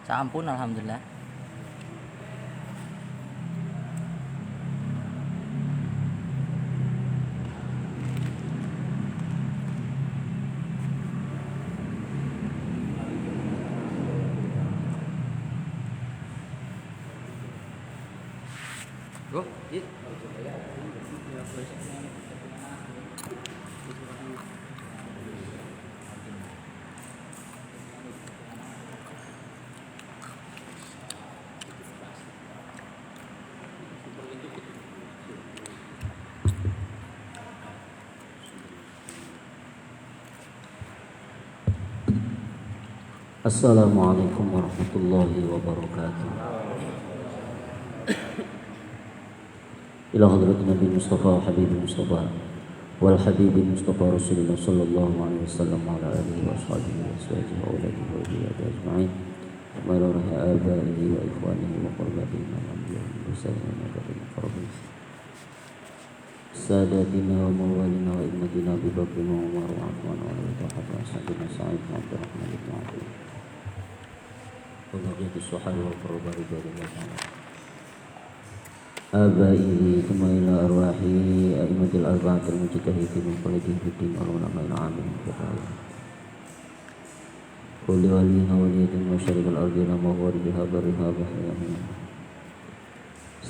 Sampun alhamdulillah. Go, yuk. Assalamualaikum warahmatullahi wabarakatuh. Ila hadrat Nabi Mustafa wa Habib Mustafa wal Habib Mustafa Rasulullah sallallahu alaihi wasallam wa ala alihi wa ashabihi wa azwajihi wa auladihi wa dhurriyyatihi ajma'in wa ila ruhi abaihi wa ikhwanihi wa qurbatihi min al-anbiya'i wa mursalin wa muqarrabin ساداتنا وموالنا وإمتنا ببكر وعمر وعثمان وعلي طلحة وسعدنا سعيد وعبد الرحمن بن عوف وبقية الصحابة والقربى رضوان الله تعالى آبائه ثم إلى أرواح أئمة الأربعة المجتهدين من قلدهم في الدين والعلماء العاملين في الرعاية كل ولينا ولية مشارق الأرض ومغاربها برها بحرها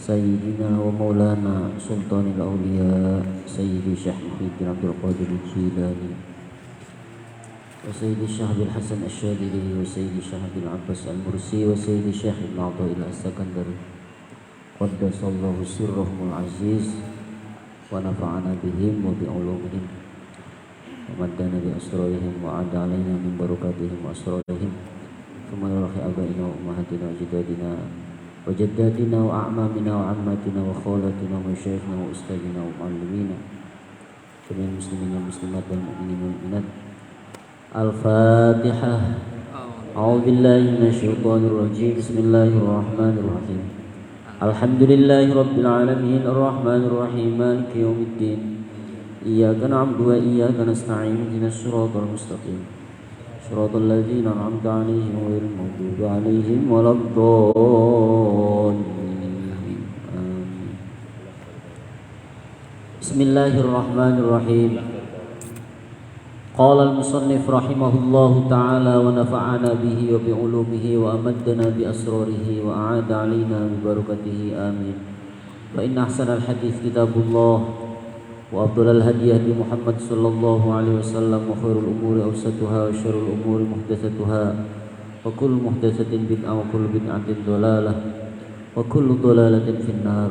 سيدنا ومولانا سلطان الأولياء سيدي الشيخ محي بن عبد القادر الجيلاني وسيدي الشيخ عبد الحسن الشاذلي وسيدي الشيخ عبد العباس المرسي وسيدي الشيخ ابن عطاء الله السكندري قدس الله سرهم العزيز ونفعنا بهم وبعلومهم ومدنا بأسرارهم وعاد علينا من بركاتهم وأسرارهم ثم نرخي آبائنا وأمهاتنا وأجدادنا وجداتنا وأعمامنا وعماتنا وخالاتنا ومشايخنا وأستاذنا ومعلمينا جميع المسلمين والمسلمات والمؤمنين والمؤمنات. الفاتحة. أعوذ بالله من الشيطان الرجيم. بسم الله الرحمن الرحيم. الحمد لله رب العالمين الرحمن الرحيم مالك يوم الدين إياك نعبد وإياك نستعين اهدنا الصراط المستقيم صراط الذين أنعمت عليهم غير المغضوب عليهم ولا الضالين. آمين. بسم الله الرحمن الرحيم. قال المصنف رحمه الله تعالى ونفعنا به وبعلومه وأمدنا بأسراره وأعاد علينا ببركته آمين. فإن أحسن الحديث كتاب الله وأفضل الهدي هدي محمد صلى الله عليه وسلم وخير الأمور أوسطها وشر الأمور محدثتها وكل محدثة بدعة وكل بدعة ضلالة وكل ضلالة في النار.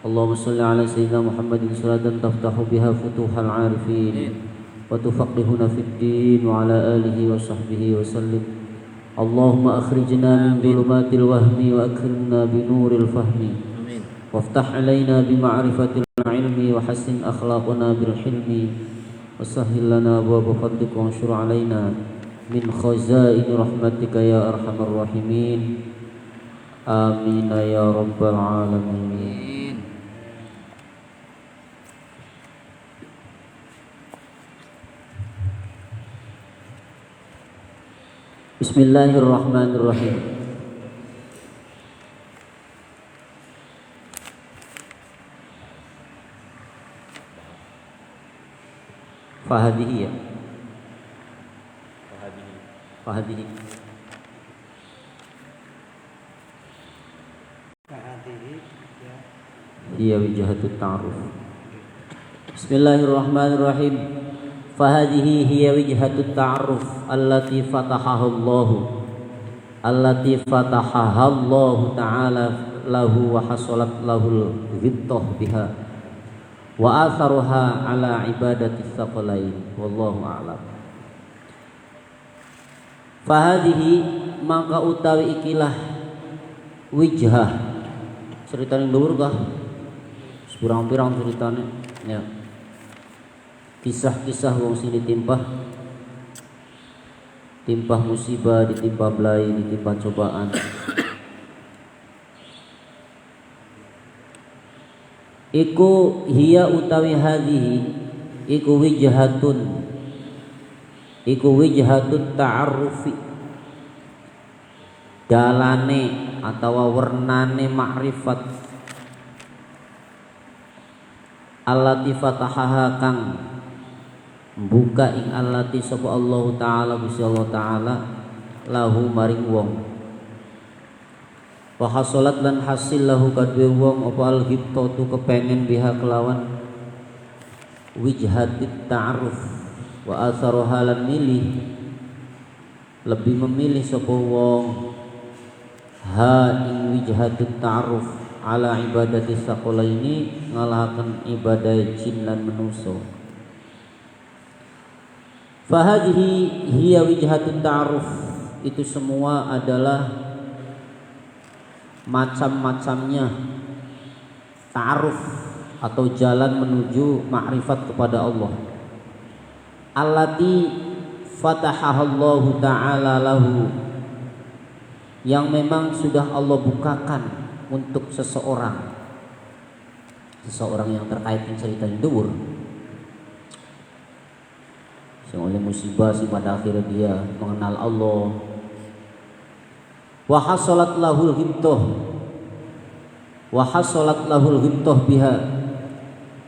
اللهم صل على سيدنا محمد صلاة تفتح بها فتوح العارفين وتفقهنا في الدين وعلى آله وصحبه وسلم. اللهم أخرجنا من ظلمات الوهم وأكرمنا بنور الفهم وافتح علينا بمعرفة العلم وحسن أخلاقنا بالحلم وسهل لنا أبواب فضلك وانشر علينا من خزائن رحمتك يا أرحم الراحمين. آمين يا رب العالمين. بسم الله الرحمن الرحيم. Fahadihi ya. Fahadihi. Hiya wijhatut ta'aruf. Bismillahirrahmanirrahim. Fahadihi hiya wijhatut ta'aruf allati fatahaha Allah ta'ala lahu wa hasalat lahul ghibtah biha wa atharuha ala ibadati tsaqalain wallahu a'lam. Fahadihi maka utawi ikilah wijhah ceritane dhuwur kah pirang-pirang ceritane ya, kisah-kisah wong sing timpah musibah, ditimpa belai, ditimpa cobaan. Iku hiya utawi hadhihi iku wijhatut ta'arrufi dalane atau wernane makrifat allati fatahaha kang buka ing allati sapa Allah taala Gusti Allah taala lahu maring wong wa hasolat lan hasil lahu kadwe wong apa al hibtatu kepengen biha kelawan wijhatit ta'aruf wa atharuha lan milih lebih memilih sapa wong ha ing wijhatit ta'aruf ala ibadati saqalaini ngalahaken ibadah jin lan manusa fa hadhihi hiya wijhatut ta'aruf itu semua adalah macam-macamnya ta'aruf atau jalan menuju makrifat kepada Allah allati fatahallahu ta'ala lahu yang memang sudah Allah bukakan untuk seseorang yang terkait dengan cerita dhuwur yang oleh musibah si pada akhirnya dia mengenal Allah wa hasalat lahul ghibtah biha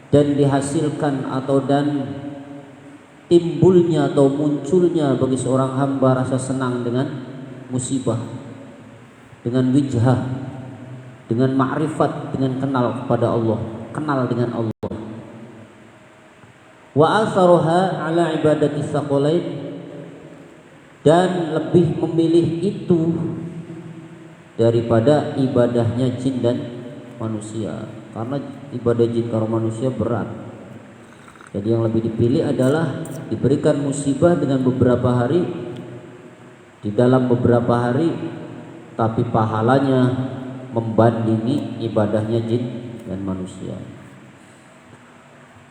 dan dihasilkan atau dan timbulnya atau munculnya bagi seorang hamba rasa senang dengan musibah, dengan wijhah, dengan ma'rifat, dengan kenal kepada Allah, kenal dengan Allah. Wa atharuha ala ibadati saqalain dan lebih memilih itu daripada ibadahnya jin dan manusia, karena ibadah jin karo manusia berat. Jadi yang lebih dipilih adalah diberikan musibah dengan beberapa hari, di dalam beberapa hari, tapi pahalanya membandingi ibadahnya jin dan manusia.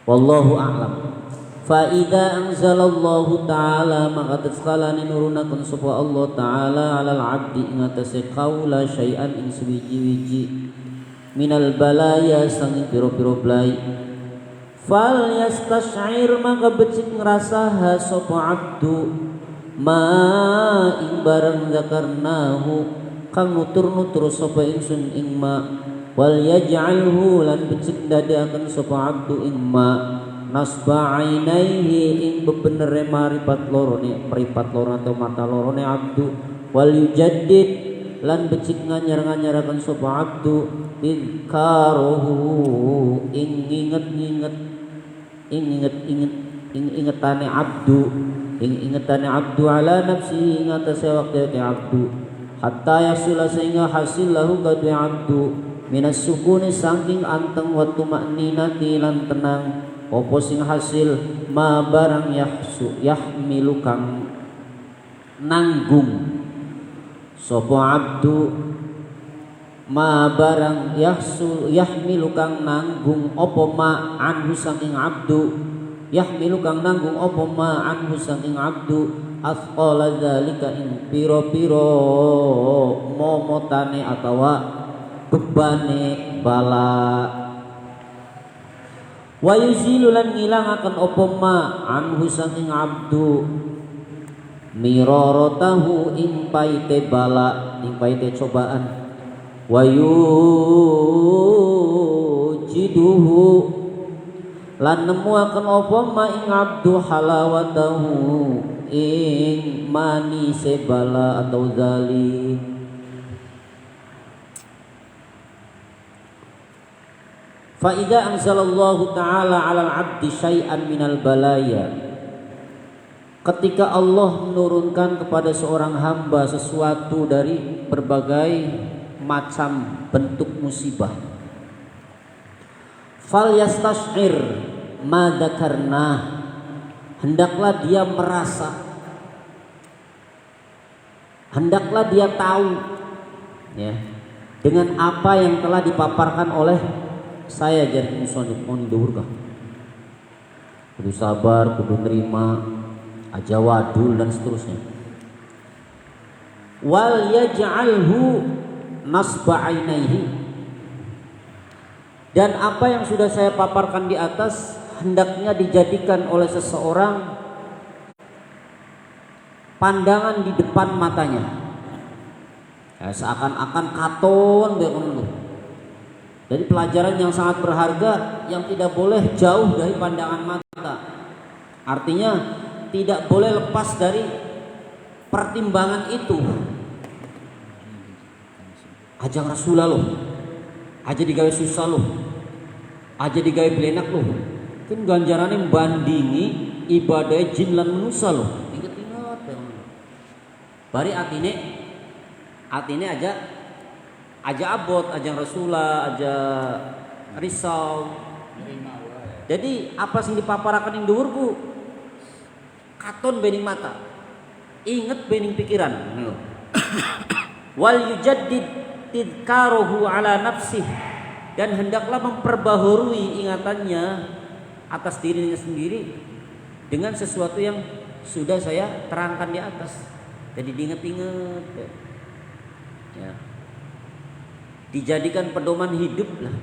Wallahu a'lam. Fa idza anzalallahu ta'ala maka tatkala nurunaken sapa Allah taala alal abdi ing atase qaula syai'an ing suwiji-wiji minal balaya sang piro-piro blai fal yastas'ir maka becik ngrasaha sapa abdu ma ing barang zakarnahu kang nutur-nutur sapa ingsun ing ma wal yaj'alhu lan becik dadiaken sapa abdu ing ma nasba ainaihi ing bebenere maripat lorone meripat loro atau mata lorone abdu wal yujaddid lan becik nganyar-nganyaraken sapa abdu idkaruhu ing ingetane abdu ala nafsi ing atase wektu abdu hatta yasula sehingga hasil lahu kadhe abdu minas sukuni saking anteng wa tumaninati lan tenang opo sing hasil ma barang yahmilu kang nanggung sapa abdu ma barang yahmilu kang nanggung opo ma anhu saking abdu yahmilu kang nanggung opo ma anhu saking abdu asqala zalika ing piro-piro momotane atawa bebane bala wa yuzilu lan ngilangaken apa ma anhu saking abdu miraratahu ing paite bala ing paite cobaan wa yujiduhu lan nemuaken apa ma ing abdu halawatahu ing manise bala atau zalik. Fa idza anzalallahu ta'ala 'alal 'abdi syai'an minal balaya, ketika Allah menurunkan kepada seorang hamba sesuatu dari berbagai macam bentuk musibah, fal yastash'ir ma dzakarna, hendaklah dia merasa, hendaklah dia tahu ya dengan apa yang telah dipaparkan oleh saya jadi musonif mon dhuwur kah, kudu sabar, kudu nerima, aja wadul dan seterusnya. Wal yaj'alhu nasba ainaihi, dan apa yang sudah saya paparkan di atas hendaknya dijadikan oleh seseorang pandangan di depan matanya. Ya, seakan-akan katon begitu. Jadi pelajaran yang sangat berharga yang tidak boleh jauh dari pandangan mata. Artinya tidak boleh lepas dari pertimbangan itu. Aja Rasulullah loh, aja digawe susah loh, aja digawe belenak loh. Kan ganjarannya membandingi ibadah jin lan manusia loh. Ingat-ingat ya. Bari atine aja abot, aja Rasulullah, aja risau. Jadi apa sing dipaparakan ing dhuwur ku katon bening mata. Inget bening pikiran. Wal yujaddid tidkaruhu ala nafsih, dan hendaklah memperbaharui ingatannya atas dirinya sendiri dengan sesuatu yang sudah saya terangkan di atas. Jadi diingat-ingat ya. Dijadikan pedoman hidup lah,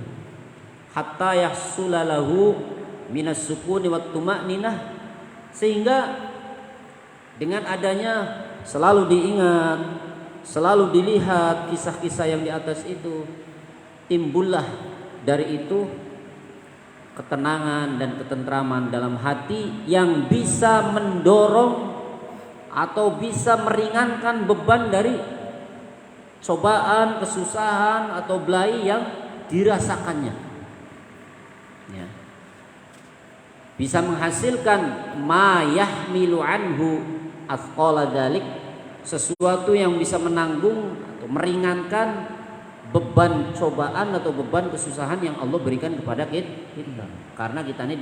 hatta yahsulalahu minas sukuni wat tuma'ninah, sehingga dengan adanya selalu diingat, selalu dilihat kisah-kisah yang di atas itu, timbullah dari itu ketenangan dan ketentraman dalam hati yang bisa mendorong atau bisa meringankan beban dari cobaan, kesusahan atau belai yang dirasakannya. Ya. Bisa menghasilkan ma yahmilu anhu athqala dzalik, sesuatu yang bisa menanggung atau meringankan beban cobaan atau beban kesusahan yang Allah berikan kepada kita. Karena kita ini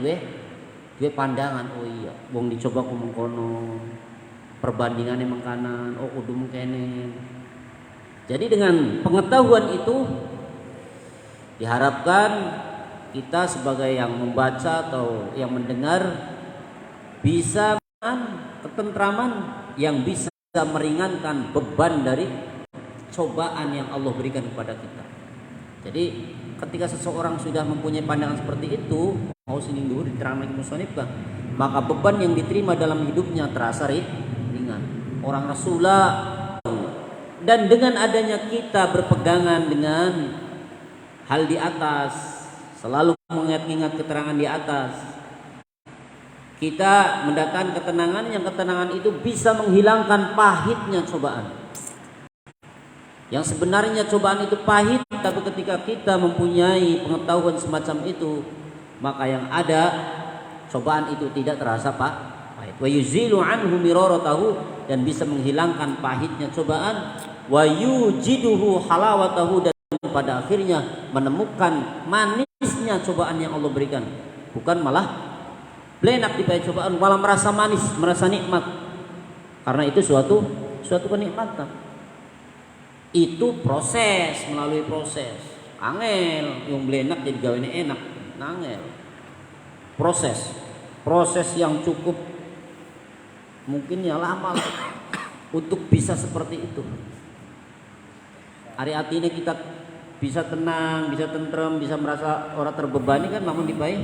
dua pandangan. Oh iya, wong dicoba ku mengkono, perbandingannya mengkanan, oh kudu mengkene. Jadi dengan pengetahuan itu diharapkan kita sebagai yang membaca atau yang mendengar bisa ketentraman yang bisa meringankan beban dari cobaan yang Allah berikan kepada kita. Jadi ketika seseorang sudah mempunyai pandangan seperti itu, mau sini dulu diterangkan lagi musannif, maka beban yang diterima dalam hidupnya terasa ringan. Orang Rasulullah, dan dengan adanya kita berpegangan dengan hal di atas, selalu mengingat-ingat keterangan di atas, kita mendatangkan ketenangan, yang ketenangan itu bisa menghilangkan pahitnya cobaan. Yang sebenarnya cobaan itu pahit, tapi ketika kita mempunyai pengetahuan semacam itu, maka yang ada cobaan itu tidak terasa pahit. Wa yuzilu anhu miraratahu, dan bisa menghilangkan pahitnya cobaan. Wa yujiduhu halawatahu, dan pada akhirnya menemukan manisnya cobaan yang Allah berikan. Bukan malah belenak di bawah cobaan, malah merasa manis, merasa nikmat. Karena itu suatu kenikmatan. Itu proses, melalui proses. Angel yang belenak jadi gawene enak, angel. Proses yang cukup mungkin ya lama untuk bisa seperti itu. Hari ini kita bisa tenang, bisa tentrem, bisa merasa orang terbebani kan, namun dipai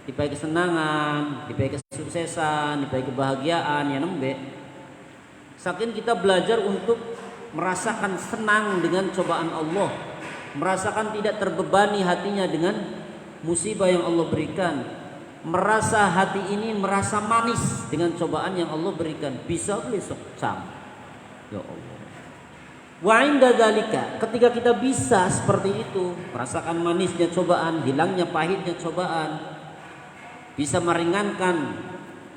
kesenangan, dipai kesuksesan, dipai kebahagiaan ya nembe. Saking kita belajar untuk merasakan senang dengan cobaan Allah, merasakan tidak terbebani hatinya dengan musibah yang Allah berikan, merasa hati ini merasa manis dengan cobaan yang Allah berikan, bisa besok cam. Ya Allah. Wa inda dzalika, ketika kita bisa seperti itu, merasakan manisnya cobaan, hilangnya pahitnya cobaan, bisa meringankan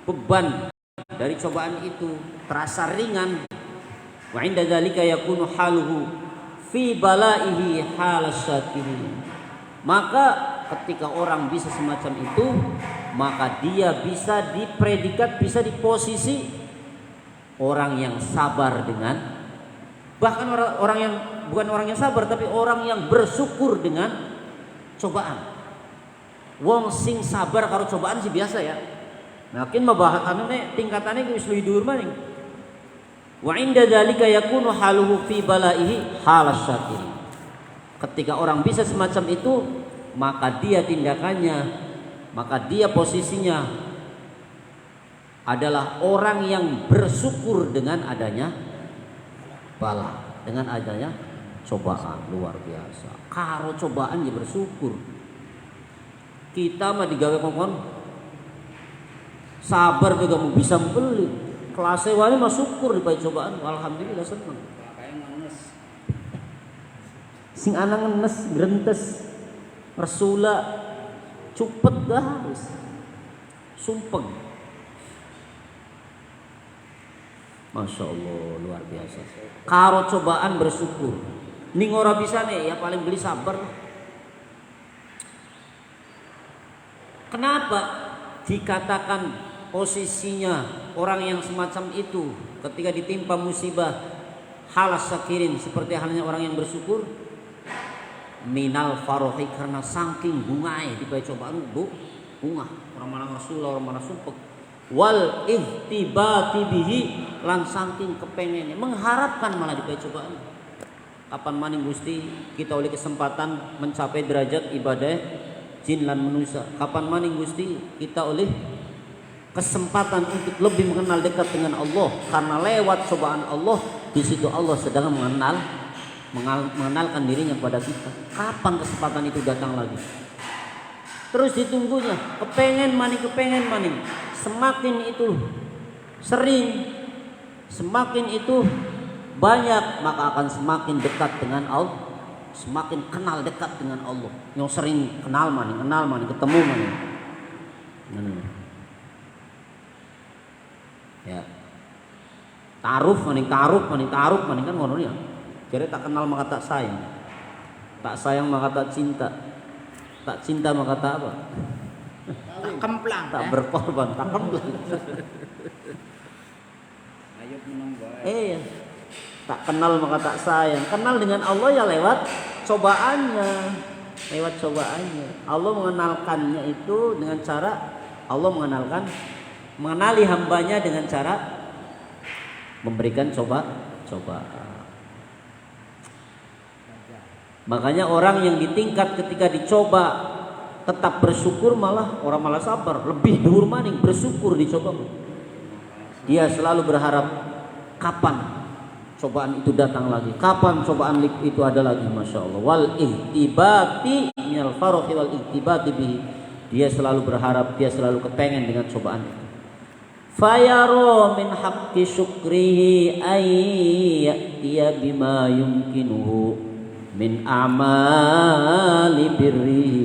beban dari cobaan itu, terasa ringan. Wa inda dzalika yakunu haluhu fi balaihi halasyakirin. Maka ketika orang bisa semacam itu, maka dia bisa dipredikat, bisa di posisi orang yang sabar dengan, bahkan orang yang bukan orang yang sabar, tapi orang yang bersyukur dengan cobaan. Wong sing sabar karo cobaan sih biasa ya. Makin mabahane tingkatane wis luwih dhuwur maning. Wa inda dzalika yakunu haluhu fi balaihi halasyakir. Ketika orang bisa semacam itu, maka dia tindakannya, maka dia posisinya adalah orang yang bersyukur dengan adanya bala. dengan adanya cobaan luar biasa. Karo cobaan ya bersyukur. Kita mah digawe kokon sabar juga mau bisa beli. Kelasnya wali mah syukur di cobaan. Alhamdulillah seneng. Sing anak ngenes grentes resula cupet dah sumpeng. Masya Allah luar biasa. Karo cobaan bersyukur. Ning ora bisa nih ya paling beli sabar. Kenapa dikatakan posisinya orang yang semacam itu ketika ditimpa musibah halas sakirin seperti halnya orang yang bersyukur? Minal farohi, karena saking bungai di cobaan bunga orang mana Rasulullah orang mana sumpek. Wal ihtibati bihi, lan saking kepengennya mengharapkan malah di cobaan. Kapan maning Gusti kita oleh kesempatan mencapai derajat ibadah jin lan manusia? Kapan maning Gusti kita oleh kesempatan untuk lebih mengenal dekat dengan Allah? Karena lewat cobaan Allah di situ Allah sedang mengenalkan dirinya pada kita. Kapan kesempatan itu datang lagi? Terus ditunggunya, kepengen maning. Semakin itu sering, semakin itu banyak, maka akan semakin dekat dengan Allah, semakin kenal dekat dengan Allah. Yang sering kenal maning, ketemu maning. Ya. Taruh maning kan ngono ya. Jadi tak kenal maka tak sayang maka tak cinta maka tak apa? Tak kemplang. Tak berkorban, tak kemplang. Ayo menunggu. Tak kenal maka tak sayang. Kenal dengan Allah ya lewat cobaannya. Allah mengenalkannya itu dengan cara Allah mengenali hambanya dengan cara memberikan cobaan. Makanya orang yang ditingkat ketika dicoba tetap bersyukur malah sabar, lebih dhuwur maning bersyukur dicoba. Dia selalu berharap kapan cobaan itu datang lagi, kapan cobaan itu ada lagi. Masya Allah. Wal ihtibati minal farohi wal ihtibati bihi. Dia selalu berharap, dia selalu kepengen dengan cobaan itu. Fayaro min haqqi syukrihi ayyatiya bima yumkinuhu min amali birri.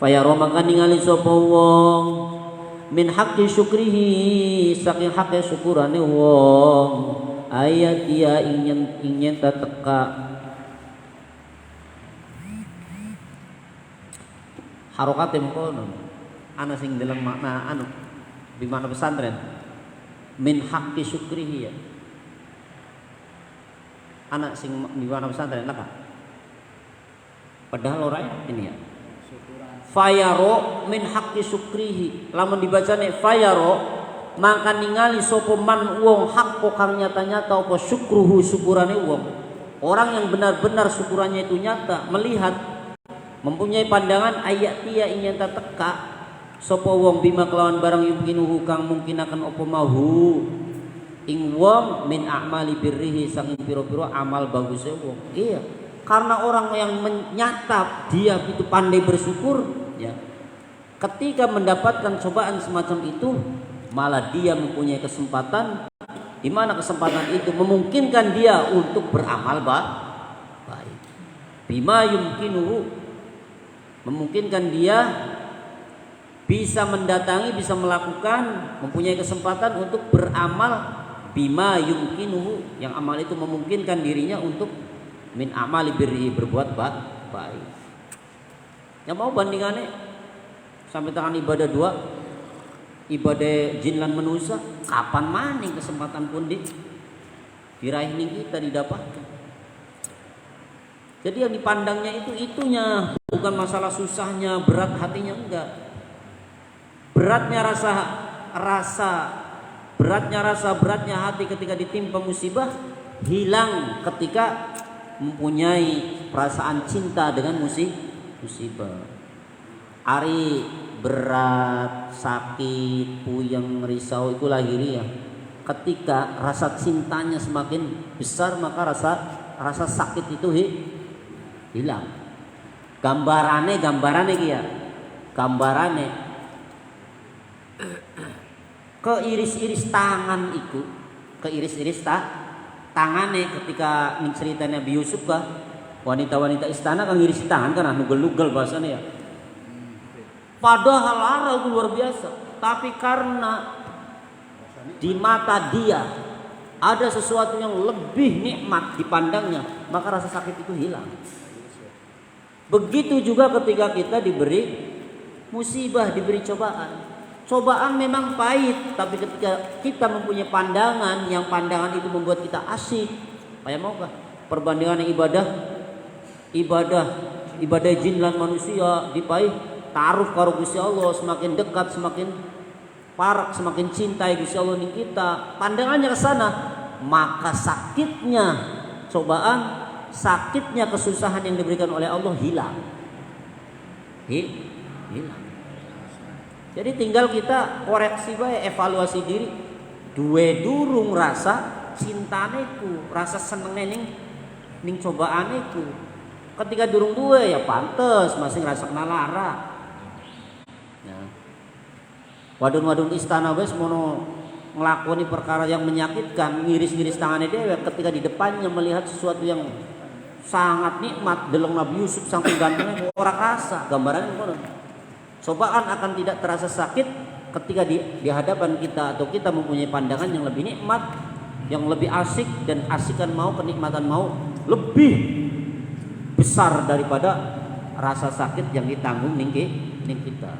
Fayaro maka ningali sapa wong min haqqi syukrihi, saking haqqi syukurane wong, ayat dia ingin teka harokate mengkono ana sing dalam makna di mana pesantren min haqqi syukrihi ya. Anak sing di mana pesantren lah. Padahal orang ini ya. Fayaro min haqqi syukrihi. Lamun dibacane fayaro maka ningali sapa man wong hak kang nyata-nyata apa syukruhu syukurane wong. Orang yang benar-benar syukurannya itu nyata, melihat, mempunyai pandangan ayat dia ingin teka sapa wong bima kelawan barang yumkinuhu kang mungkin akan apa mahu ing wong min a'mali birrihi sang pira-pira amal bagusnya wong. Iya, karena orang yang menyata dia itu pandai bersyukur ya. Ketika mendapatkan cobaan semacam itu, malah dia mempunyai kesempatan di mana kesempatan itu memungkinkan dia untuk beramal baik. Bima yumkinuhu, memungkinkan dia bisa mendatangi, bisa melakukan, mempunyai kesempatan untuk beramal bima yumkinuhu, yang amal itu memungkinkan dirinya untuk min amali birri, berbuat baik. Yang mau bandingannya sampai tangan ibadah dua, ibadah jin lan manusia, kapan maning kesempatan pun diraih ning kita didapatkan. Jadi yang dipandangnya itu itunya, bukan masalah susahnya, berat hatinya, enggak. Beratnya beratnya hati ketika ditimpa musibah hilang ketika mempunyai perasaan cinta dengan musibah. Ari berat, sakit, puyeng, risau itu lahiriah. ketika rasa cintanya semakin besar maka rasa sakit itu hilang. Gambarane kia. Gambarane keiris-iris tangan itu, keiris-iris tangane ketika cerita Nabi Yusuf kah wanita-wanita istana kan ngiris tangan kan nugel-nugel bahasanya ya. Padahal lara itu luar biasa, tapi karena di mata dia ada sesuatu yang lebih nikmat dipandangnya, maka rasa sakit itu hilang. Begitu juga ketika kita diberi musibah, diberi cobaan. Cobaan memang pahit, tapi ketika kita mempunyai pandangan yang pandangan itu membuat kita asik, kayak maukah perbandingan ibadah jin lan manusia dipahit taruh karo Gusti Allah, semakin dekat semakin parak, semakin cintai Gusti Allah ning kita, pandangannya ke sana, maka sakitnya cobaan, sakitnya kesusahan yang diberikan oleh Allah hilang. Hilang. Jadi tinggal kita koreksi bae, evaluasi diri. Duwe durung rasa cintane ku, rasa senenge ning cobaane ku. Ketika durung duwe ya pantes masih ngerasa kenal lara. Ya. Wadon-wadon istana wis mono nglakoni perkara yang menyakitkan, ngiris-ngiris tangane dhewe ketika di depannya melihat sesuatu yang sangat nikmat, deleng Nabi Yusuf saking gantengnya ora rasa, gambarannya ngono. Cobaan akan tidak terasa sakit ketika di hadapan kita atau kita mempunyai pandangan yang lebih nikmat, yang lebih asik, dan asikan mau, kenikmatan mau lebih besar daripada rasa sakit yang ditanggung ning kita.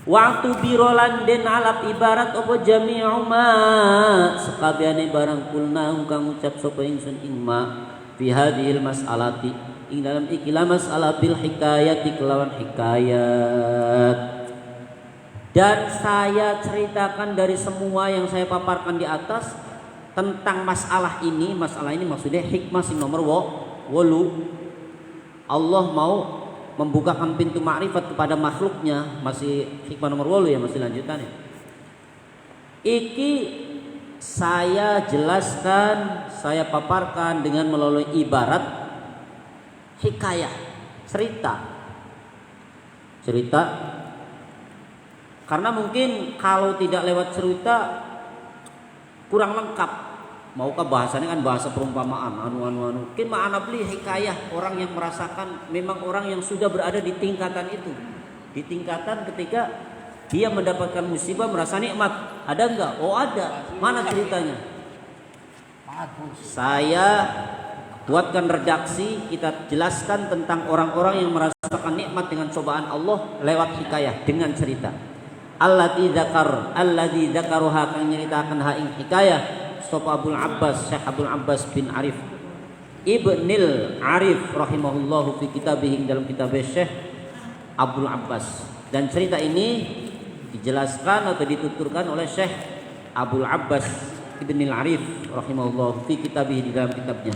Waktu birolan den alat ibarat apa jami'u ma sakabehane barang kulna kang ngucap sapa ingsun ing ma fi hadhil mas'alati ing dalam ikilah masalah bil hikayati kelawan hikayat. Dan saya ceritakan dari semua yang saya paparkan di atas tentang masalah ini maksudnya hikmah sing nomor 8. Allah mau membukakan pintu makrifat kepada makhluknya, masih hikmah nomor 8 ya, masih lanjutannya. Iki saya jelaskan, saya paparkan dengan melalui ibarat hikayah, cerita. Karena mungkin kalau tidak lewat cerita kurang lengkap. Maukah bahasanya kan bahasa perumpamaan, anu. Mungkin ma'ana beli hikayah, orang yang merasakan, memang orang yang sudah berada di tingkatan itu. Di tingkatan ketika dia mendapatkan musibah merasa nikmat. Ada enggak? Oh ada. Mana ceritanya? Saya buatkan redaksi, kita jelaskan tentang orang-orang yang merasakan nikmat dengan cobaan Allah lewat hikayah dengan cerita. Alladzi dzakaruha kang nyeritakan ha ing hikayah sapa Abdul Abbas, Syekh Abdul Abbas bin Arif Ibnil Arif rahimahullahu fi kitabih, dalam kitab Syekh Abdul Abbas. Dan cerita ini dijelaskan atau dituturkan oleh Syekh Abdul Abbas Ibnil Arif rahimahullahu fi kitabih, di dalam kitabnya.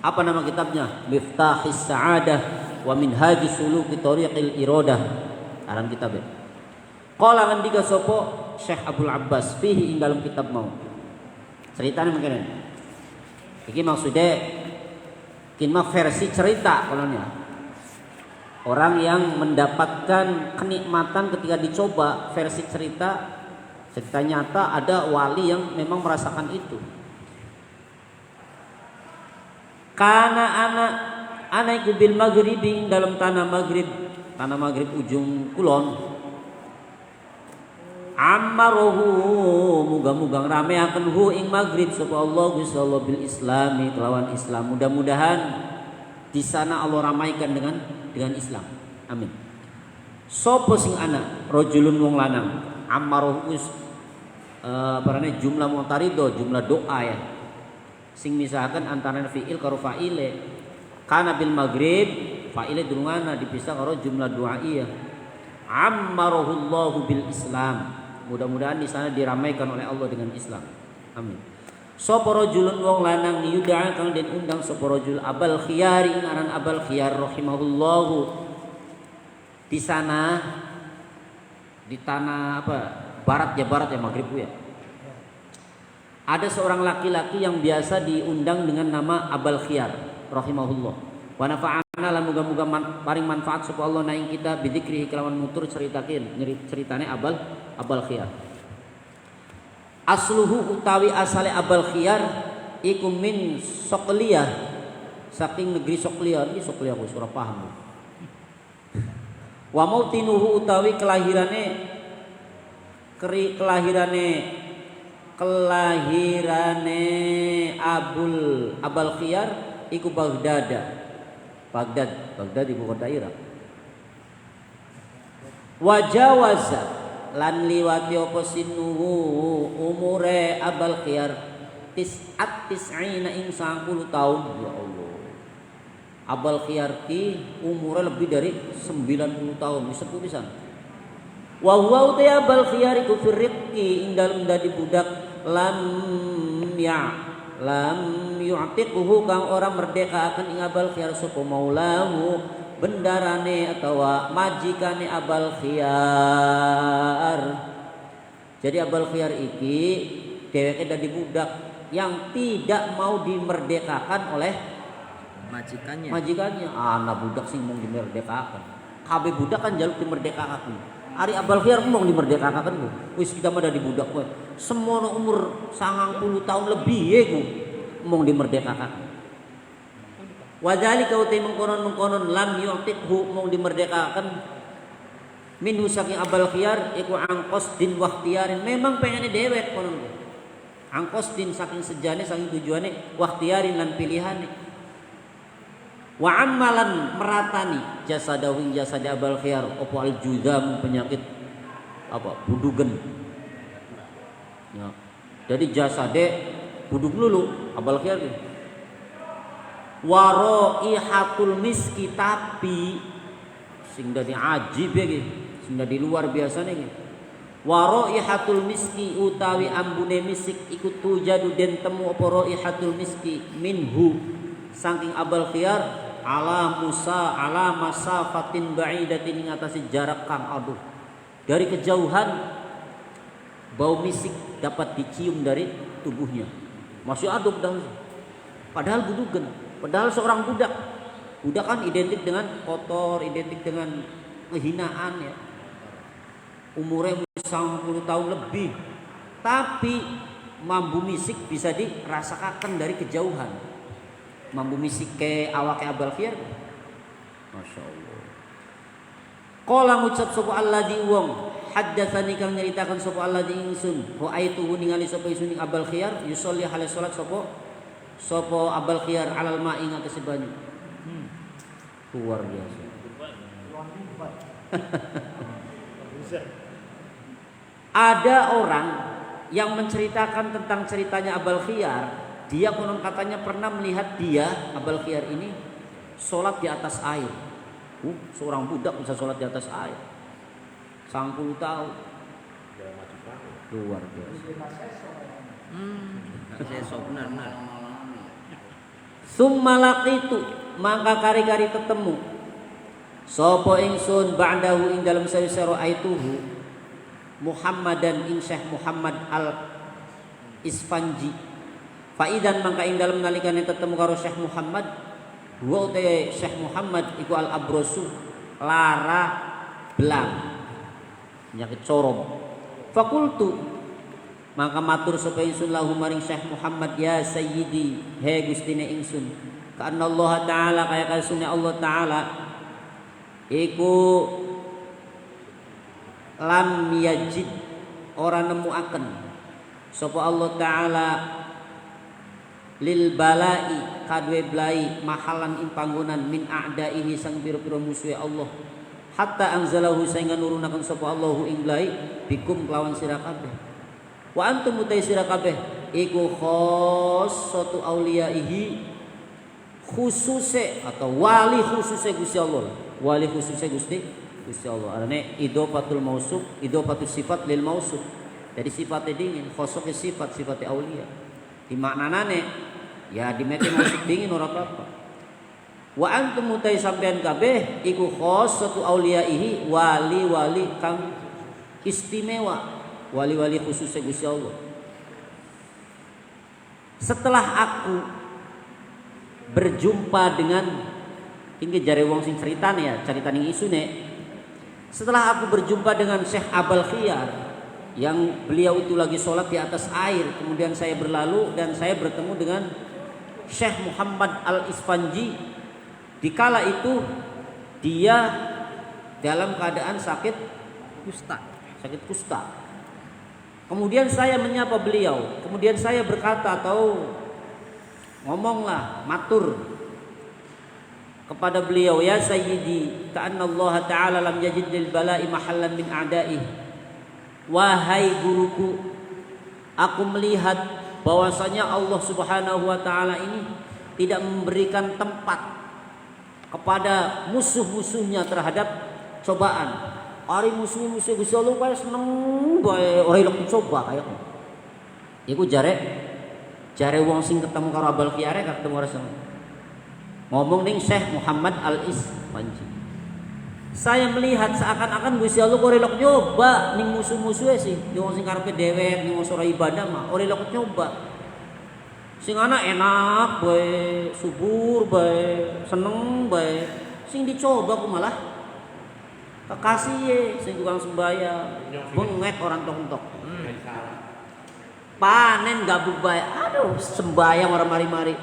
Apa nama kitabnya? Miftahis Sa'adah wa Minhajis Suluki Thariqil Iradah. Dalam kitabnya. Qala ngendika sapa Syekh Abdul Abbas fihi ing dalam kitab mau. Ceritanya mungkin iki maksudnya kinma versi cerita kolonnya. Orang yang mendapatkan kenikmatan ketika dicoba, versi cerita nyata ada wali yang memang merasakan itu. Kana anak iku bil maghribi, dalam tanah maghrib ujung kulon. Ammaruhu muga-muga rameaken hu ing maghrib sapa Allah Gusti Allah bil islami kelawan Islam. Mudah-mudahan di sana Allah ramaikan dengan Islam. Amin. Sapa sing anak rajulun wong lanang ammaruhu barane jumlah mu'tarido, jumlah doa ya. Sing misalkan antara fiil karo fa'ile. Kana bil maghrib fa'ile durungana dipisah karo jumlah doa iya. Ammarahullahu bil Islam. Mudah-mudahan di sana diramaikan oleh Allah dengan Islam. Amin. Sapa rajulun wong lanang yud'a kang den undang sapa rajul Abul Khiyar ing aran Abul Khiyar rahimahullahu. Di sana di tanah apa? Barat ya Maghrib ya. Ada seorang laki-laki yang biasa diundang dengan nama Abal Khiyar rahimahullah. Wa nafa'ana lan muga-muga paring manfaat sapa Allah na ing kita bidzikri kelawan mutur ceritakeun ceritane Abal Khiyar. Asluhu utawi asale Abal Khiyar iku min Sokliyah, saking negeri Sokliyah. Ini Sokliyah aku ora paham. Wa mautinuhu utawi kelahirane Abal Khiyar iku Baghdad ibu kota Irak. Wajawaza lan liwati apa sinuhu umure Abal Khiyar tis'ina ing 90 tahun. Ya Allah, Abal Khiyar ki umure lebih dari 90 tahun, disebut pisan. Wa huwa uta Abal Khiyar iku firriqi ing dalem dadi budak lam yu'tiquhu kang ora merdekaaken ing Abal Khiyar sapa maulahu bendarane atawa majikane Abal Khiyar. Jadi Abal Khiyar iki dheweke dadi budak yang tidak mau dimerdekakan oleh majikannya. Anak budak sing mau dimerdekakan. Kabeh budak kan jaluk dimerdekakan. Ari Abal Khiyar mau dimerdekakan ku. Wis kita mah dadi budak kowe. Semono umur 90 tahun lebih ye ku mau dimerdekakan. Wadzalika uti mengkonon lam yu'tiqhu mau dimerdekakan minhu saking Abal Khiyar iku angkos din wahtiyarin. Memang pengen dewek konon. Angkos din saking sejane saking tujuane wahtiyarin lan pilihane. Wa ammalan meratani jasadawing jasad Abal Khiyar opo al-judam penyakit apa budugen ya. Jadi jasade budug lulu Abal Khiyar waraihatul miski tapi sing dadi ajib ya sing dadi luar biasa nih waraihatul miski utawi ambune misik ikut tujadu den temu apa raihatul miski minhu saking Abal Khiyar ala masafatin ba'idatin ing atase jarak kang aduh. Dari kejauhan bau misik dapat dicium dari tubuhnya. Masih aduk padahal budugan, padahal seorang budak. Budak kan identik dengan kotor, identik dengan kehinaan ya. Umurnya 90 tahun lebih. Tapi mambu misik bisa dirasakan dari kejauhan. Mambu misik ke awake Abal Khiyar. Masya Allah. Qala ngucap sapa alladzi wong haddatsani kang nyeritakan sapa alladzi ingsun ho aituhu ningali sapa ingsun Abal Khiyar yusolli hale salat sapa Abal Khiyar alal ma'i ngatasi banyu. Luar biasa. Ada orang yang menceritakan tentang ceritanya Abal Khiyar. Dia konon katanya pernah melihat dia Abal Khiyar ini sholat di atas air. Seorang budak bisa sholat di atas air 90 tahun. Luar biasa. Benar. Summa laqitu maka kari-kari ketemu sapa ingsun ba'dahu ing dalem sawise aituhu Muhammadan ing Syekh Muhammad al Isfanji. Faidan mangka ing dalem nalikane tetemu karo Syekh Muhammad wa uta Syekh Muhammad iku al abrosu lara belang penyakit corom. Fakultu maka matur sapa ingsun lahu maring Syekh Muhammad ya sayyidi he gustine ingsun ka Allah taala kaya kasune Allah taala iku lam yajid ora nemuaken sapa Allah taala lil balai kadwe blai mahalan ing panggonan min a'daihi sang pira-pira musuhe Allah hatta anzalahu sehingga nurunaken sapa Allahu ing blai bikum kelawan sira kabeh wa antum mutai sira kabeh iku khassatu auliyaihi khususe atau wali khususe Gusti Allah wali khususe Gusti Allah arane idofatul mausuf idofatul sifat lil mausuf jadi sifatnya dingin khosoknya sifat aulia di maknanane ya di mete mausuf dingin ora apa-apa wa antum mutai sampean kabeh iku khassatu auliyaihi wali-wali kang istimewa, wali-wali khususnya Gusti Allah. Setelah aku berjumpa dengan ini jare wong sing ceritane ya, cerita ning isune. Setelah aku berjumpa dengan Syekh Abul Khiyar yang beliau itu lagi sholat di atas air, kemudian saya berlalu dan saya bertemu dengan Syekh Muhammad Al-Isfanji. Dikala itu dia dalam keadaan sakit kusta. Kemudian saya menyapa beliau, kemudian saya berkata atau ngomonglah matur kepada beliau, ya sayyidi, ka'anna Allah ta'ala lam yajid lil bala'i mahallan min a'da'i. Wahai guruku, aku melihat bahwasanya Allah Subhanahu wa taala ini tidak memberikan tempat kepada musuh-musuhnya terhadap cobaan. Ari musuh-musuh Gusti Allah kaya seneng bae ora ilok coba kaya. Iku jare wong sing ketemu karo Abul Khiyar gak ketemu Rasul. Ngomong ning Syekh Muhammad Al-Isfanji. Saya melihat seakan-akan Gusti Allah ora ilok nyoba ning musuh-musuhe sih. Wong sing karepe dhewek ning ora ibadah mah ora ilok nyoba. Sing ana enak bae, subur bae, seneng bae. Sing dicoba ku malah kekasih ye, sing tukang sembahyang, bengek orang tok-tok. Panen gabung bae, aduh sembahyang orang mari-mari.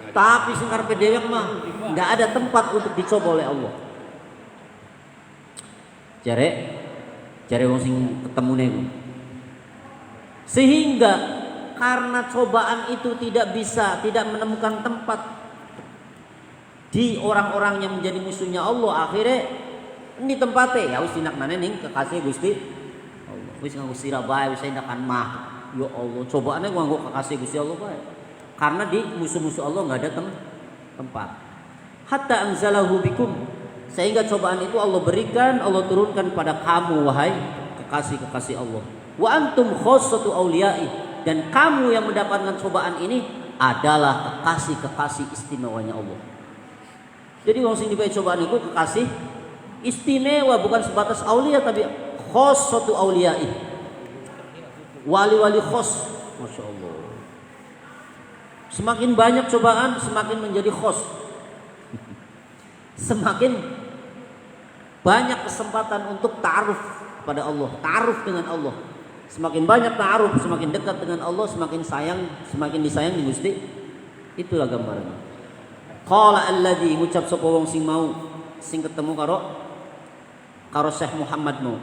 Tapi sing karepe dhewek mah enggak ada tempat untuk dicoba oleh Allah. Jare wong sing ketemune iku. Sehingga karena cobaan itu tidak menemukan tempat di orang-orang yang menjadi musuhnya Allah, akhirnya ini tempatnya ya wis dinaknane ning kekasih Gusti Allah. Wis nganggo sira bae wis ndakan mah. Ya Allah, cobaane nganggo kekasih Gusti Allah bae. Karena di musuh-musuh Allah enggak ada tempat. Hatta anzalahu bikum. Sehingga cobaan itu Allah berikan, Allah turunkan pada kamu wahai kekasih-kekasih Allah. Wa antum khassatu auliya'i, dan kamu yang mendapatkan cobaan ini adalah kekasih-kekasih istimewanya Allah. Jadi wong sing dipae cobaan itu kekasih istimewa, bukan sebatas aulia tapi khassatu auliya'i. Wali-wali khos, Masya Allah. Semakin banyak cobaan semakin menjadi khos. Semakin banyak kesempatan untuk ta'aruf pada Allah, ta'aruf dengan Allah. Semakin banyak ta'aruf, semakin dekat dengan Allah, semakin disayang di Gusti. Itulah gambarannya. Qala alladzi, ngucap sapa wong sing mau sing ketemu karo Syekh Muhammad mau.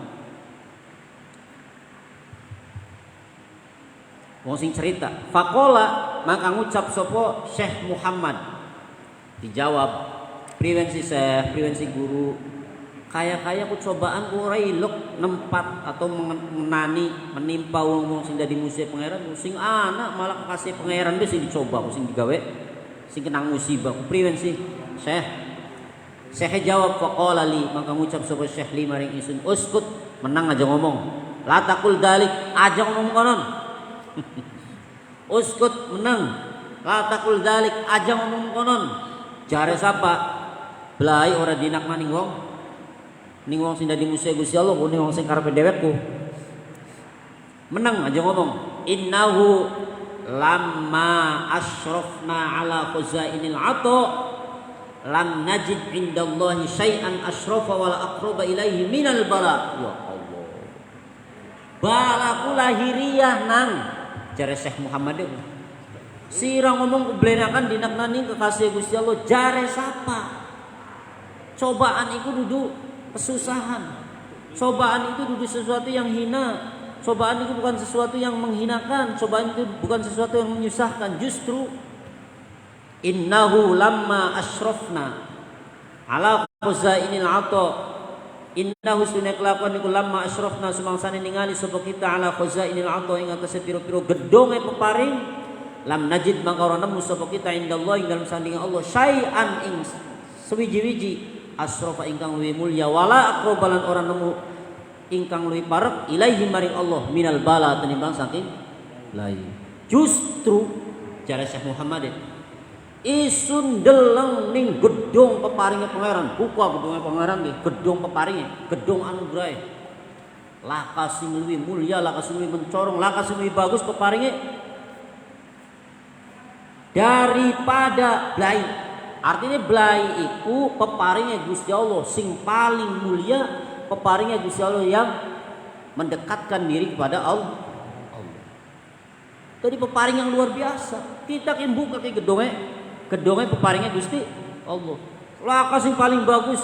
Wong sing cerita, faqala, maka ngucap sapa Syekh Muhammad. Dijawab, priwensi Syekh, priwensi guru. Kaya-kaya ku cobaan ku ora ilok nempat atau menimpa wong-wong sing dadi musuh pangeran, sing anak malah kasih pangeran wis sing dicoba, sing digawe sing kena musibah. Priwensi Syekh. Syekh jawab, faqala li, maka ngucap sapa Syekh li maring isun, uskut, menang aja ngomong. La taqul dalik, aja ngomong konon. Uskut, menang. La taqul dalik, aja ngomong konon. Jare sapa? Belai ora dinakna ning wong. Ning wong sing dadi musuh Gusti Allah, ning wong sing karepe dhewekku. Menang aja ngomong. Innahu lamma asyrafna ala khuzainil ata lam najid indallahi syai'an asyrafa wala aqraba ilaihi minal bala. Ya Allah. Balaku lahiriah nang jare Syekh Muhammad itu. Sira ngomong kublenakan dinaknani kekasih Gusti Allah, jare sapa? Cobaan itu duduk kesusahan. Cobaan itu duduk sesuatu yang hina. Cobaan itu bukan sesuatu yang menghinakan. Cobaan itu bukan sesuatu yang menyusahkan. Justru innahu lamma asyrafna ala khuzainil ata, innahu sunna kelakuan iku lamma asyrafna sumangsane ningali sapa kita ala khuzainil ata ing atase pira-pira gedhonge peparing, lam najid maka ora nemu sapa kita indallahi ing dalem sandingan Allah syai'an ing sewiji-wiji asrafa ingkang luwih mulya wala aqrabalan ora nemu ingkang luwih parek ilaihi maring Allah minal bala tenimbang saking lai. Justru jare Syekh Muhammad isun deleng ning gedung peparinge pangeran, buka gedunge pangeran nggih, gedung peparinge, gedung anugerah. laka sing luwih mulya, laka sing luwih mencorong, laka sing luwih bagus peparinge daripada blai. Artinya blai iku peparinge Gusti Allah sing paling mulia, peparinge Gusti Allah yang mendekatkan diri kepada Allah. Tadi peparing yang luar biasa. Kita kan buka ke gedonge peparingnya Gusti Allah. Laka sing paling bagus,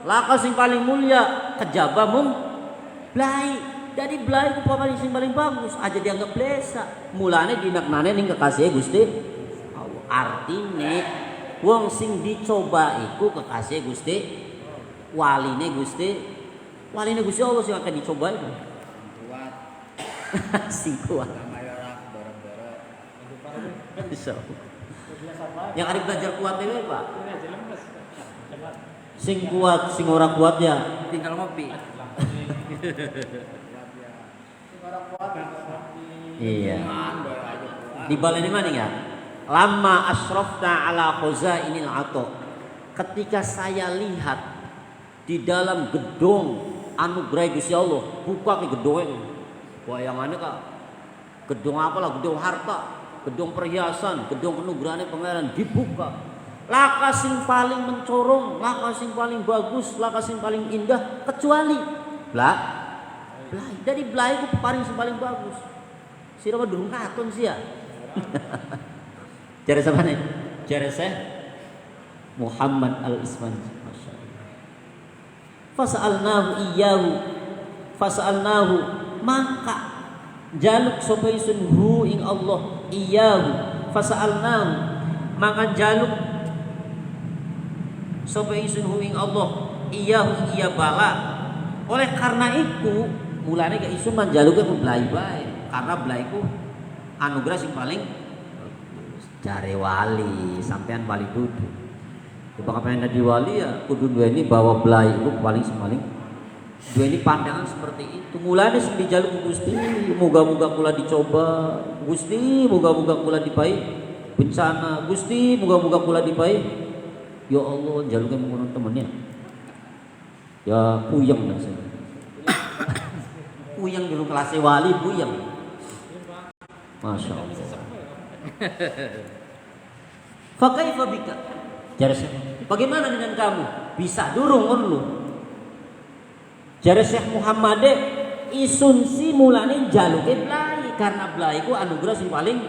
laka sing paling mulia, kejaba blai. Dari blai ku peparing sing paling bagus aja dianggap lesa. Mulane dinaknane ning kekasih Gusti Allah. Artine wong sing dicoba iku kekasih Gusti, waline Gusti Allah sing akan dicoba itu. Kuat. Sing kuat. Yang ada belajar kuat itu Pak. Sing kuat, sing ora kuat ya Tinggal ngopi. Iya. Di balai mana ya? Lama asrafna ala khazainil ato. Ketika saya lihat di dalam gedung anugerah Gusti Allah, buka ke gedungnya. Wah yang mana Kak? Gedung apalah? Gedung harta, gedung perhiasan, gedung anugerahnya pangeran dibuka. Laka sing paling mencorong, laka sing paling bagus, laka sing paling indah kecuali blai. Dari blai ku paling sing paling bagus. Sira mah durung katon sih ya. Jare samane? Jare Syekh Muhammad Al-Isfanji. Masyaallah. Fasa'alnahu maka jaluk sapa isun hu ing Allah iyahu fasa'alnahu maka jaluk sapa isun hu ing Allah iyahu iya bala. Oleh karena itu mulane ke isun manjaluke blai bae karena blai ku anugerah sing paling jare wali sampean wali dudu. Coba kapan dadi wali ya kudu duweni bahwa blai itu paling duweni pandangan seperti itu. Mulane sing dijaluk Gusti, moga-moga kula dicoba. Gusti, moga-moga kula dipai bencana. Gusti, moga-moga kula dipai. Ya Allah, jaluke mengono temennya. Ya puyeng dah saya. Puyeng dulu kelas wali puyeng. Masya Allah. Fakaifa bika? Bagaimana dengan kamu? Bisa durung on lu? Jare Syekh Muhammad isun si mulane jaluke blai karena blai ku anugerah sing paling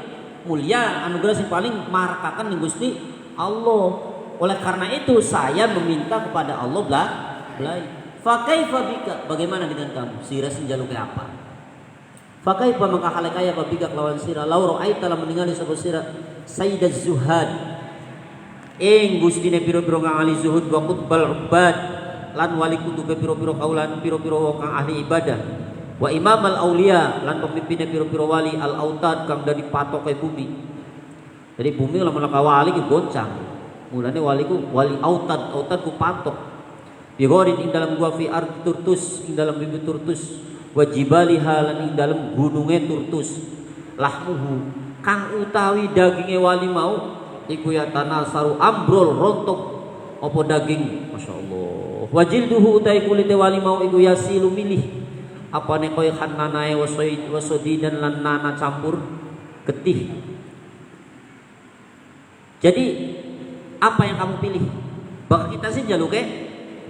mulia, anugerah sing paling markakan ning Gusti Allah. Oleh karena itu saya meminta kepada Allah blai. Fa kaifa bika? Bagaimana dengan kamu? Sira sing jaluke apa? Fa kaifa maka halakaya bika lawan sira law ra'aita lam ningali sapa sira sayyidaz zuhad. Gustine piro-piro kang ahli zuhud wa qutbal ubad lan wali kutube piro-piro kaulan piro-piro kang ahli ibadah wa imam al aulia lan pemimpinnya piro-piro wali al autad kang dari patok ke bumi. Jadi bumi lamun ka wali ki goncang. Mulane wali ku wali autad ku patok. Bigorin ing dalam gua fi ard turtus ing dalam bumi turtus wa jibaliha lan ing dalam gununge turtus. Lahmuhu kang utawi daginge wali mau iku ya tanah saru ambrol rontok apa daging masyaallah. Wajilduhu utai kulite wali mau iku yasilu milih apane koyo khananae wasodi dan lan nana campur getih. Jadi apa yang kamu pilih? Baka kita sih jaluke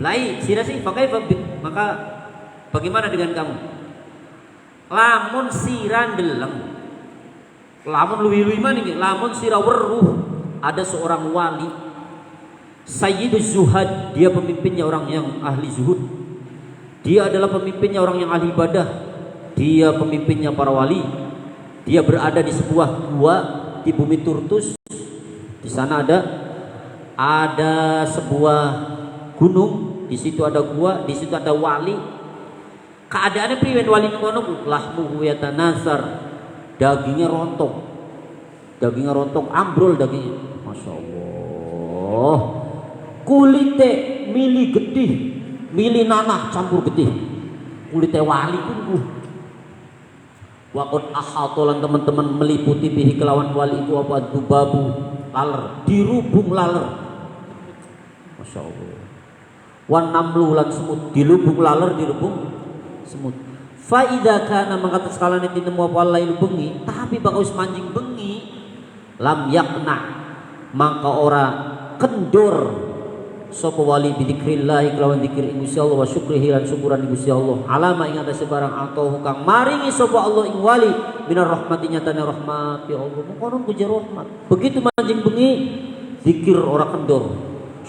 lai sira sih pakai maka bagaimana dengan kamu? Lamun sira ndeleng lamun luwi-luwi mana nih? Lamun sira weruh ada seorang wali Sayyiduz Zuhad, dia pemimpinnya orang yang ahli zuhud. Dia adalah pemimpinnya orang yang ahli ibadah. Dia pemimpinnya para wali. Dia berada di sebuah gua di bumi Turtus. Di sana ada sebuah gunung. Di situ ada gua, di situ ada wali. Keadaannya priwen wali kono lahmuhu yatanasar. Dagingnya rontok. Ambrol dagingnya. Masya Allah. Kulite mili getih, mili nanah campur getih. Kulite wali pun Wakon ahatolan teman-teman meliputi bihi kelawan wali itu apa dubabu laler, dirubung laler. Masya Allah. Wan namlu lan semut, dilubung laler dirubung semut. Fa idza kana mangkat skalane tinemu apa lailu bengi, tapi bakal wis manjing bengi, lam yakna mangka ora kendor sapa wali bidzikrillah kelawan zikir Gusti Allah wa syukrihi lan syukuran Gusti Allah alama ing atase barang atahu kang maringi sapa Allah ing wali minar rahmati nyatane rahmat ya Allah mongkon puji rahmat begitu manjing bengi zikir ora kendor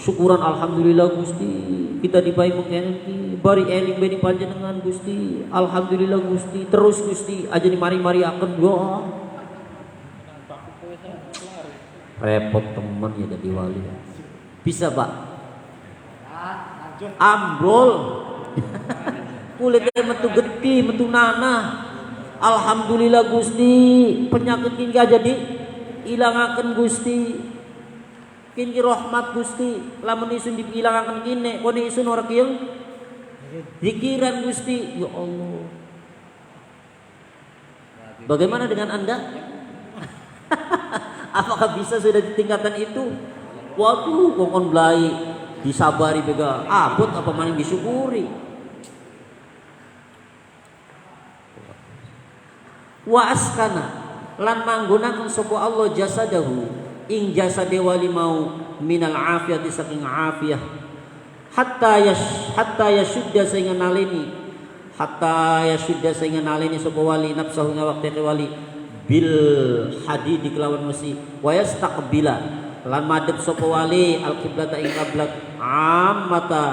syukuran alhamdulillah Gusti kita dipahi mengkene bari eling beni panjenengan Gusti alhamdulillah Gusti terus Gusti aja mari-mari akan doa repot temen ya jadi wali bisa Pak ambrol kulitnya metu gede metu nanah alhamdulillah Gusti penyakit kini gak jadi ilangaken Gusti kini rahmat Gusti lamun isun diilangaken kini kone isun ora kieu zikiran Gusti ya Allah bagaimana dengan Anda apakah bisa sudah di tingkatan itu waduh kongkon belai disabari bega abot apa maning disyukuri wa askana lan manggunakeun sapa Allah jasadahu ing jasade wali mau minal afiyati saking afiyah hatta yashudda sehingga naleni sapa wali nafsahu ing awak wali bil hadid kelawan wasi wa yastaqbila lan madhep sapa wali al qiblata ing qiblat ammata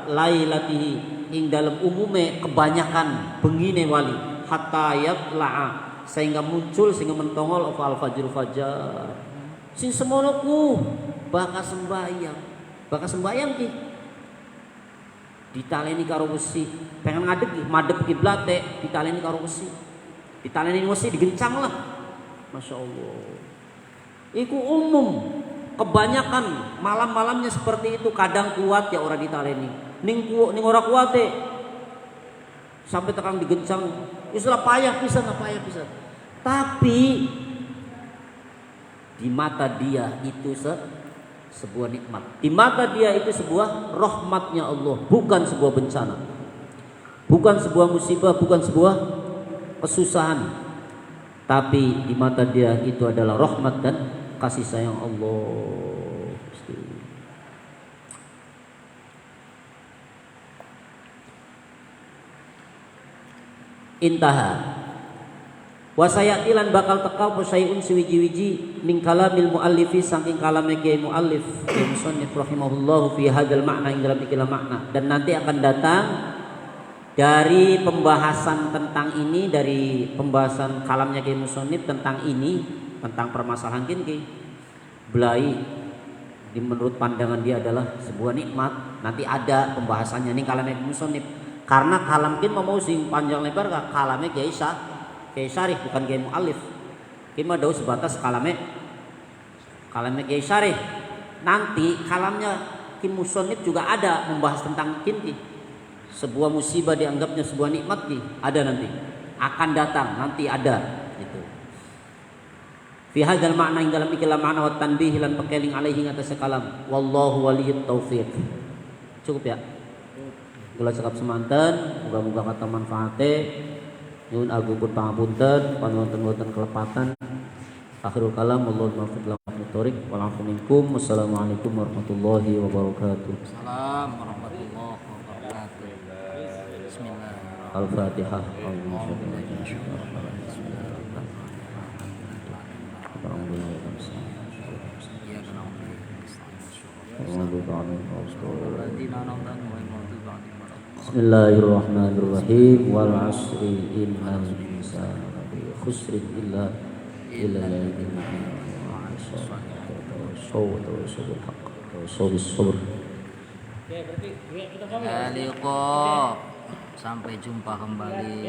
lailatihi ing dalam umume kebanyakan bengine wali hatta yatla'a sehingga muncul sehingga mentongol apa al fajr fajar sing semono ku bakal sembahyang ki ditaleni karo wesi pengen ngadeg madhep kiblate ditaleni karo wesi digencang lah masyaallah iku umum kebanyakan malam-malamnya seperti itu kadang kuat ya orang ditaleni ning ora kuat sampai tekan digencang istilah payah pisan tapi di mata dia itu sebuah nikmat di mata dia itu sebuah rahmatnya Allah bukan sebuah bencana bukan sebuah musibah bukan sebuah kesusahan tapi di mata dia itu adalah rahmat dan kasih sayang Allah. Intaha. Wa sayatilan bakal teka apa sayun siwiji-wiji min kalamil muallifi saking kalame kiai muallif musannif rahimahullahu fi hadzal makna ing dalam ikilah makna dan nanti akan datang dari pembahasan tentang ini dari pembahasan kalamnya kiai musannif tentang ini tentang permasalahan kini belai menurut pandangan dia adalah sebuah nikmat nanti ada pembahasannya nih kalamnya musonib karena kalam kin mau sing panjang lebar kalamnya Kiai Syarih bukan Kiai Mu'alif kin mah daus sebatas kalamnya Kiai Syarih nanti kalamnya kin musonib juga ada membahas tentang kin sebuah musibah dianggapnya sebuah nikmat ada nanti akan datang nanti ada gitu. Fi hadzal makna ing dalam ikilah makna wa tanbih lan pekeling alaihi atas kalam wallahu waliyut taufiq cukup ya kula cekap semanten muga-muga kata manfaate nyuwun agungipun pangapunten panuwun-wonten kelepatan akhirul kalam wallahu muwaffiq ila thoriq wal afu minkum wassalamualaikum warahmatullahi wabarakatuh Salam warahmatullahi wabarakatuh Bismillahirrahmanirrahim Al-Fatihah Bismillahirrahmanirrahim wal asri innal insana lafi khusrin illa alladziina Sampai jumpa kembali.